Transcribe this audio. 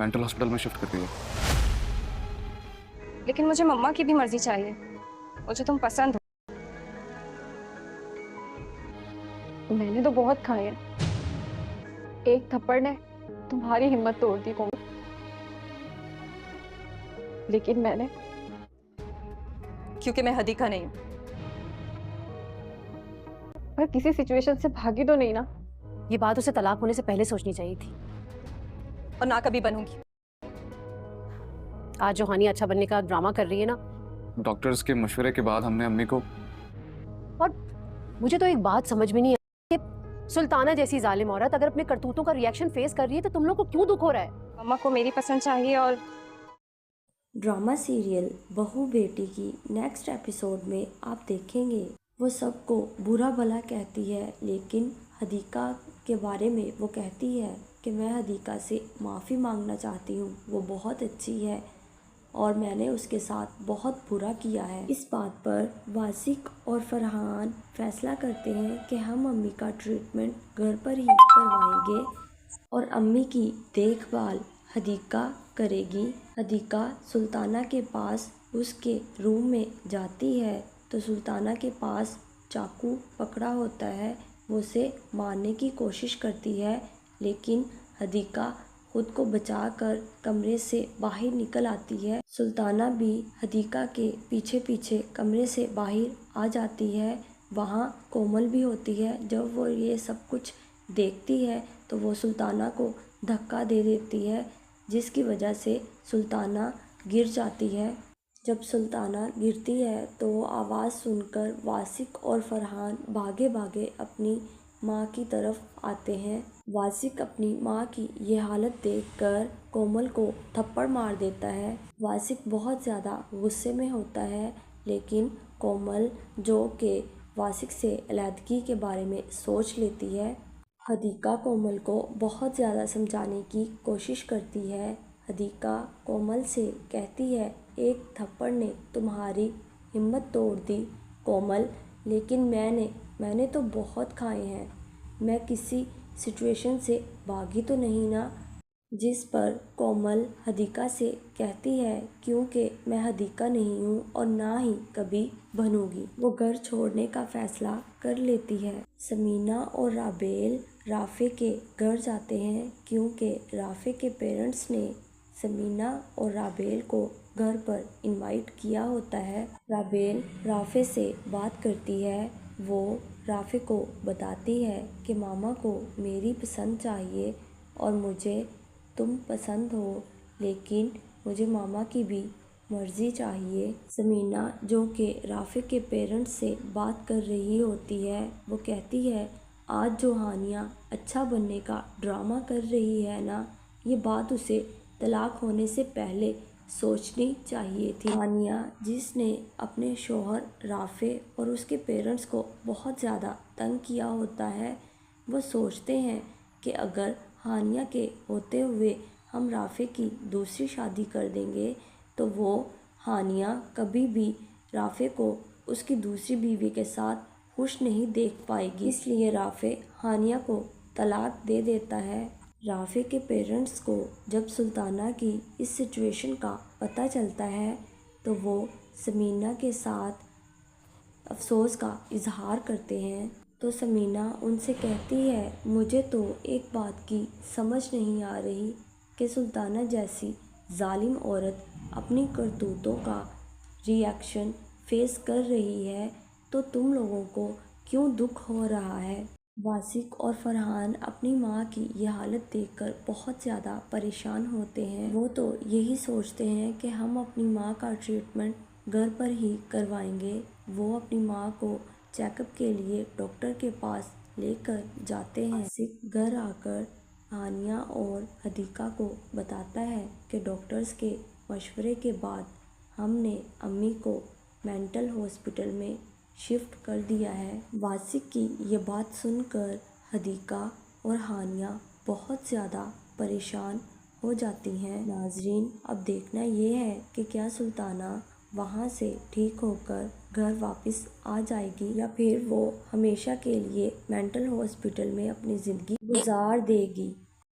Mental hospital में shift कर दिया। लेकिन मुझे मम्मा की भी मर्जी चाहिए। मुझे तुम पसंद हो। मैंने तो बहुत खाए हैं। एक थप्पड़ ने तुम्हारी हिम्मत तोड़ दी कोमल। लेकिन मैंने, क्योंकि मैं हदीका नहीं हूं। पर किसी सिचुएशन से भागी तो नहीं ना। ये बात उसे तलाक होने से पहले सोचनी चाहिए थी। और ना कभी बनूंगी। आज जो हानि अच्छा बनने का ड्रामा कर रही है ना। डॉक्टर्स के मशवरे के बाद हमने अम्मी को। और मुझे तो एक बात समझ में नहीं आई कि सुल्ताना जैसी जालिम औरत अगर अपने करतूतों का रिएक्शन फेस कर रही है तो तुम लोग को क्यों दुख हो रहा है? मम्मा को मेरी पसंद चाहिए। और ड्रामा सीरियल बहू बेटी की नेक्स्ट एपिसोड में आप देखेंगे वो सबको बुरा भला कहती है, लेकिन हदीका के बारे में वो कहती है कि मैं हदीका से माफ़ी मांगना चाहती हूँ। वो बहुत अच्छी है और मैंने उसके साथ बहुत बुरा किया है। इस बात पर वासिक और फरहान फैसला करते हैं कि हम अम्मी का ट्रीटमेंट घर पर ही करवाएंगे और अम्मी की देखभाल हदीका करेगी। हदीका सुल्ताना के पास उसके रूम में जाती है तो सुल्ताना के पास चाकू पकड़ा होता है। वो उसे मारने की कोशिश करती है, लेकिन हदीका खुद को बचाकर कमरे से बाहर निकल आती है। सुल्ताना भी हदीका के पीछे पीछे कमरे से बाहर आ जाती है। वहाँ कोमल भी होती है। जब वो ये सब कुछ देखती है तो वो सुल्ताना को धक्का दे देती है, जिसकी वजह से सुल्ताना गिर जाती है। जब सुल्ताना गिरती है तो वो आवाज़ सुनकर वासिक और फरहान भागे भागे अपनी माँ की तरफ आते हैं। वासिक अपनी माँ की ये हालत देखकर कोमल को थप्पड़ मार देता है। वासिक बहुत ज़्यादा गुस्से में होता है, लेकिन कोमल जो कि वासिक से अलहदगी के बारे में सोच लेती है। हदीका कोमल को बहुत ज़्यादा समझाने की कोशिश करती है। हदीका कोमल से कहती है, एक थप्पड़ ने तुम्हारी हिम्मत तोड़ दी कोमल, लेकिन मैंने तो बहुत खाए हैं। मैं किसी सिचुएशन से भागी तो नहीं ना। जिस पर कोमल हदीका से कहती है, क्योंकि मैं हदीका नहीं हूँ और ना ही कभी बनूंगी। वो घर छोड़ने का फैसला कर लेती है। समीना और राबेल राफे के घर जाते हैं, क्योंकि राफे के पेरेंट्स ने समीना और राबेल को घर पर इनवाइट किया होता है। राबेल राफे से बात करती है। वो राफे को बताती है कि मामा को मेरी पसंद चाहिए और मुझे तुम पसंद हो, लेकिन मुझे मामा की भी मर्ज़ी चाहिए। समीना जो कि राफे के पेरेंट्स से बात कर रही होती है, वो कहती है, आज जो हानिया अच्छा बनने का ड्रामा कर रही है ना, ये बात उसे तलाक होने से पहले सोचनी चाहिए थी। हानिया जिसने अपने शौहर राफे और उसके पेरेंट्स को बहुत ज़्यादा तंग किया होता है, वो सोचते हैं कि अगर हानिया के होते हुए हम राफे की दूसरी शादी कर देंगे तो वो हानिया कभी भी राफे को उसकी दूसरी बीवी के साथ खुश नहीं देख पाएगी। इसलिए राफे हानिया को तलाक दे देता है। राफे के पेरेंट्स को जब सुल्ताना की इस सिचुएशन का पता चलता है तो वो समीना के साथ अफसोस का इजहार करते हैं। तो समीना उनसे कहती है, मुझे तो एक बात की समझ नहीं आ रही कि सुल्ताना जैसी जालिम औरत अपनी करतूतों का रिएक्शन फेस कर रही है, तो तुम लोगों को क्यों दुख हो रहा है। वासिक और फरहान अपनी माँ की यह हालत देखकर बहुत ज़्यादा परेशान होते हैं। वो तो यही सोचते हैं कि हम अपनी माँ का ट्रीटमेंट घर पर ही करवाएंगे। वो अपनी माँ को चेकअप के लिए डॉक्टर के पास लेकर जाते हैं। वासिक घर आकर हानिया और हदीका को बताता है कि डॉक्टर्स के मशवरे के बाद हमने अम्मी को मेंटल हॉस्पिटल में शिफ्ट कर दिया है। वासिक की ये बात सुनकर हदीका और हानिया बहुत ज़्यादा परेशान हो जाती हैं। नाजरीन, अब देखना ये है कि क्या सुल्ताना वहाँ से ठीक होकर घर वापस आ जाएगी या फिर वो हमेशा के लिए मेंटल हॉस्पिटल में अपनी ज़िंदगी गुजार देगी।